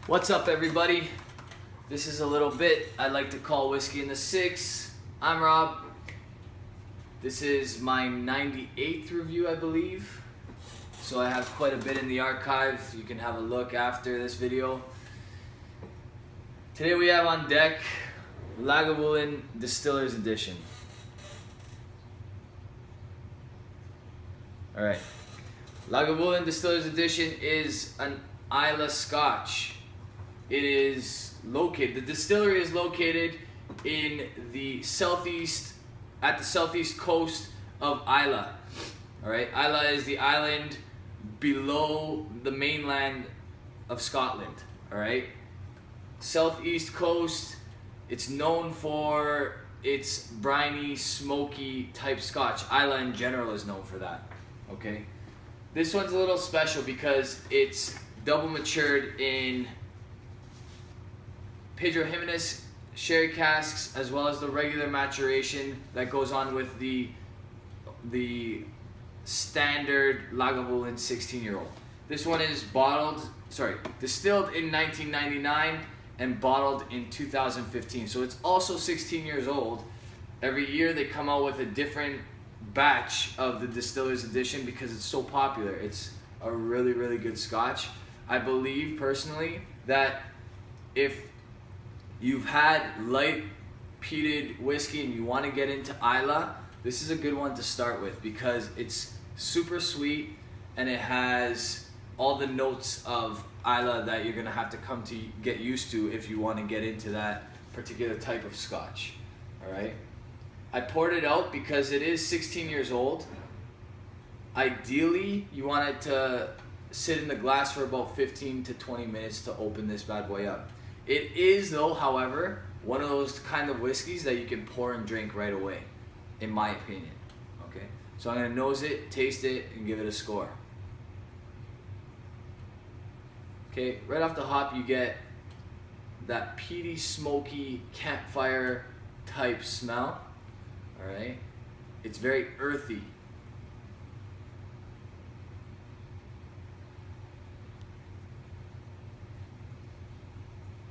What's up, everybody? This is a little bit I like to call Whiskey in the Six. I'm Rob. This is my 98th review, I believe. So I have quite a bit in the archive. You can have a look after this video. Today we have on deck Lagavulin Distiller's Edition. Alright. Lagavulin Distiller's Edition is an Islay Scotch. It is located, the distillery is located in the southeast, at the southeast coast of Islay. Alright, Islay is the island below the mainland of Scotland. Alright, southeast coast, it's known for its briny, smoky type scotch. Islay in general is known for that. Okay, this one's a little special because it's double matured in Pedro Ximenez sherry casks, as well as the regular maturation that goes on with the standard Lagavulin 16-year-old. This one is distilled in 1999 and bottled in 2015. So it's also 16 years old. Every year they come out with a different batch of the Distiller's Edition because it's so popular. It's a really, really good scotch. I believe personally that if you've had light peated whiskey and you want to get into Islay, this is a good one to start with because it's super sweet and it has all the notes of Islay that you're going to have to come to get used to if you want to get into that particular type of scotch. Alright, I poured it out because it is 16 years old. Ideally, you want it to sit in the glass for about 15 to 20 minutes to open this bad boy up. It is, though, however, one of those kind of whiskeys that you can pour and drink right away, in my opinion. Okay, so I'm gonna nose it, taste it, and give it a score. Okay, right off the hop, you get that peaty, smoky, campfire type smell. All right, it's very earthy.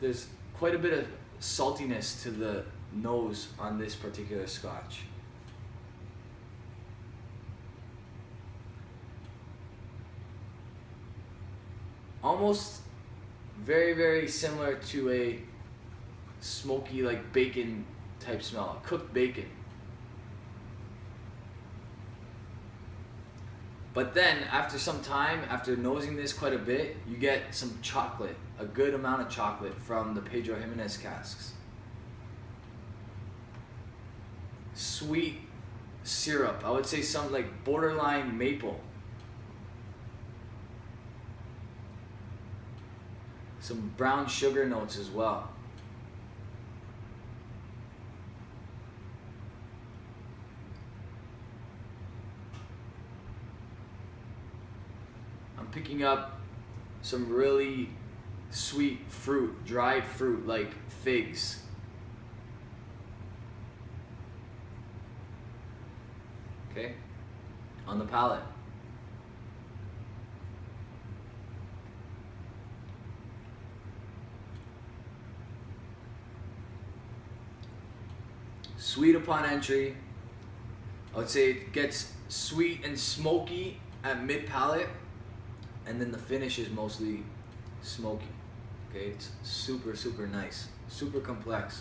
There's quite a bit of saltiness to the nose on this particular scotch. Almost very, very similar to a smoky, like bacon type smell, cooked bacon. But then, after some time, after nosing this quite a bit, you get some chocolate, a good amount of chocolate from the Pedro Ximenez casks. Sweet syrup, I would say some like borderline maple. Some brown sugar notes as well. Picking up some really sweet fruit, dried fruit like figs. Okay, on the palate. Sweet upon entry. I would say it gets sweet and smoky at mid-palate. And then the finish is mostly smoky. Okay, it's super, super nice, super complex.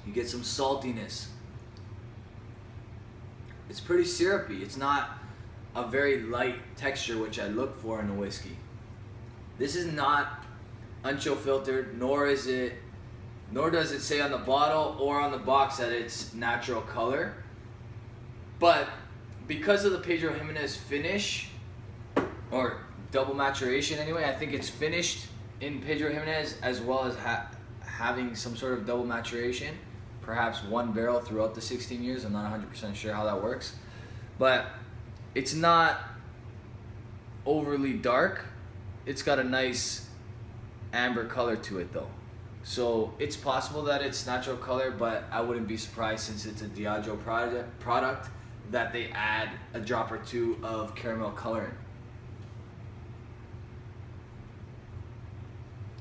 You get some saltiness. It's pretty syrupy. It's not a very light texture, which I look for in a whiskey. This is not unchill filtered, nor does it say on the bottle or on the box that it's natural color. But because of the Pedro Ximenez finish, or double maturation anyway, I think it's finished in Pedro Ximenez as well as having some sort of double maturation, perhaps one barrel throughout the 16 years. I'm not 100% sure how that works, but it's not overly dark. It's got a nice amber color to it though. So it's possible that it's natural color, but I wouldn't be surprised since it's a Diageo product that they add a drop or two of caramel coloring.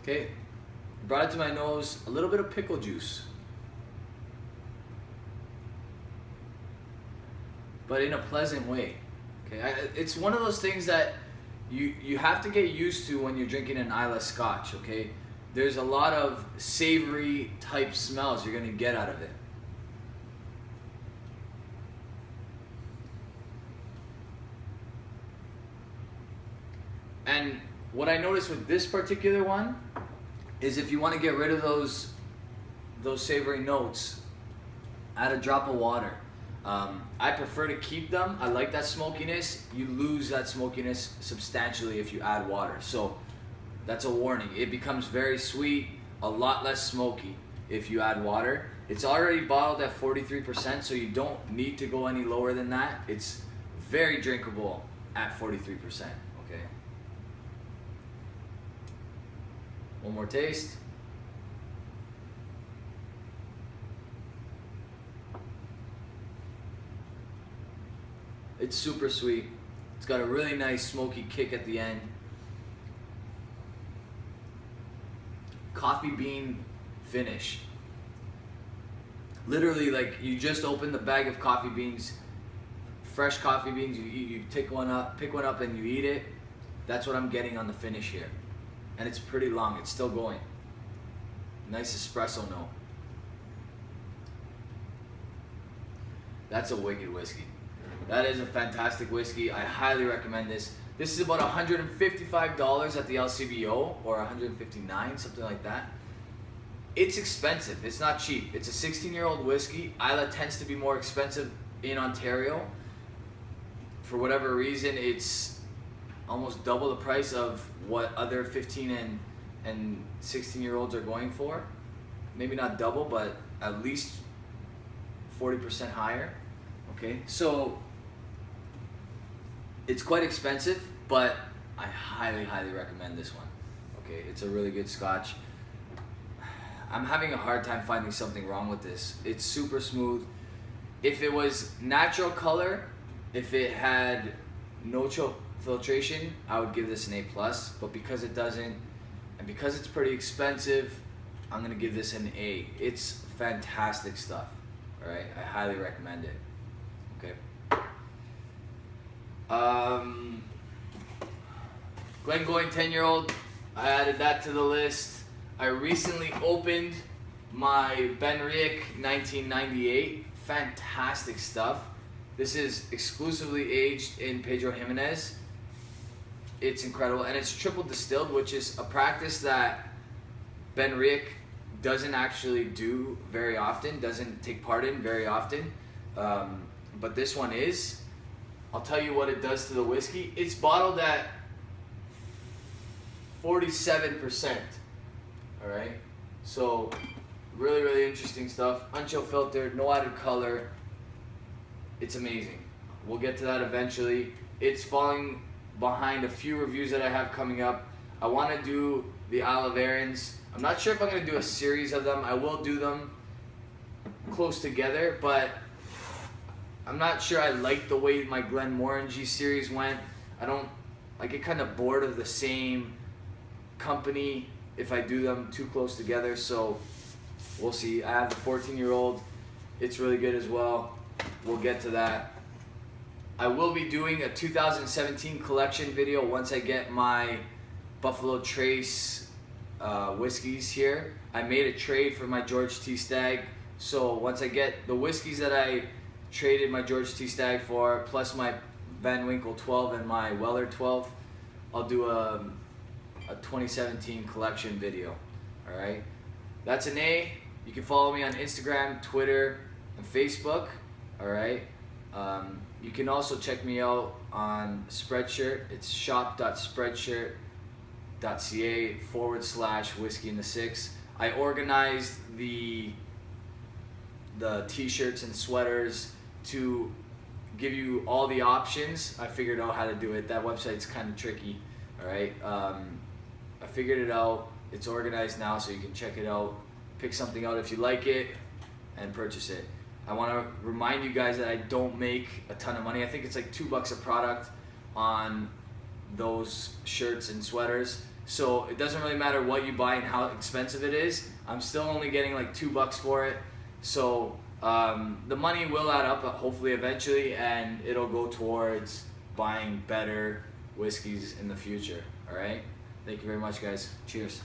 Okay, brought it to my nose, a little bit of pickle juice. But in a pleasant way. Okay, it's one of those things that you have to get used to when you're drinking an Islay Scotch, okay? There's a lot of savory type smells you're gonna get out of it. And what I noticed with this particular one is if you want to get rid of those savory notes, add a drop of water. I prefer to keep them. I like that smokiness. You lose that smokiness substantially if you add water. So that's a warning. It becomes very sweet, a lot less smoky if you add water. It's already bottled at 43%, so you don't need to go any lower than that. It's very drinkable at 43%, okay? One more taste. It's super sweet. It's got a really nice smoky kick at the end. Coffee bean finish. Literally, like, you just open the bag of coffee beans, fresh coffee beans, you pick one up and you eat it. That's what I'm getting on the finish here. And it's pretty long, it's still going. Nice espresso note. That's a wicked whiskey. That is a fantastic whiskey. I highly recommend this. This is about $155 at the LCBO, or $159, something like that. It's expensive, it's not cheap. It's a 16-year-old whiskey. Islay tends to be more expensive in Ontario. For whatever reason, it's almost double the price of what other 15 and 16-year-olds are going for. Maybe not double, but at least 40% higher. Okay, so it's quite expensive, but I highly, highly recommend this one. Okay, it's a really good Scotch. I'm having a hard time finding something wrong with this. It's super smooth. If it was natural color, if it had no filtration, I would give this an A+, but because it doesn't, and because it's pretty expensive, I'm gonna give this an A. It's fantastic stuff, all right? I highly recommend it, okay? Glengoyne 10-year-old, I added that to the list. I recently opened my Benriach 1998, fantastic stuff. This is exclusively aged in Pedro Ximenez. It's incredible, and it's triple distilled, which is a practice that Benriach doesn't actually do very often, doesn't take part in very often, but this one is. I'll tell you what it does to the whiskey. It's bottled at 47%, all right? So really, really interesting stuff. Unchill filtered, no added color. It's amazing. We'll get to that eventually. It's falling behind a few reviews that I have coming up. I want to do the Isle of Arran's. I'm not sure if I'm going to do a series of them. I will do them close together, but I'm not sure I like the way my Glenmorangie series went. I get kind of bored of the same company if I do them too close together, so we'll see. I have the 14-year-old. It's really good as well. We'll get to that. I will be doing a 2017 collection video once I get my Buffalo Trace whiskeys here. I made a trade for my George T. Stagg, so once I get the whiskeys that I traded my George T. Stagg for, plus my Van Winkle 12 and my Weller 12, I'll do a 2017 collection video. All right, that's an A. You can follow me on Instagram, Twitter, and Facebook. All right. You can also check me out on Spreadshirt. It's shop.spreadshirt.ca/whiskey in the six. I organized the t-shirts and sweaters to give you all the options. I figured out how to do it. That website's kind of tricky. All right. I figured it out. it's organized now, so you can check it out, pick something out if you like it, and purchase it. I want to remind you guys that I don't make a ton of money. I think it's like $2 a product on those shirts and sweaters. So it doesn't really matter what you buy and how expensive it is. I'm still only getting like $2 for it. So the money will add up hopefully eventually, and it'll go towards buying better whiskeys in the future. All right. Thank you very much, guys. Cheers.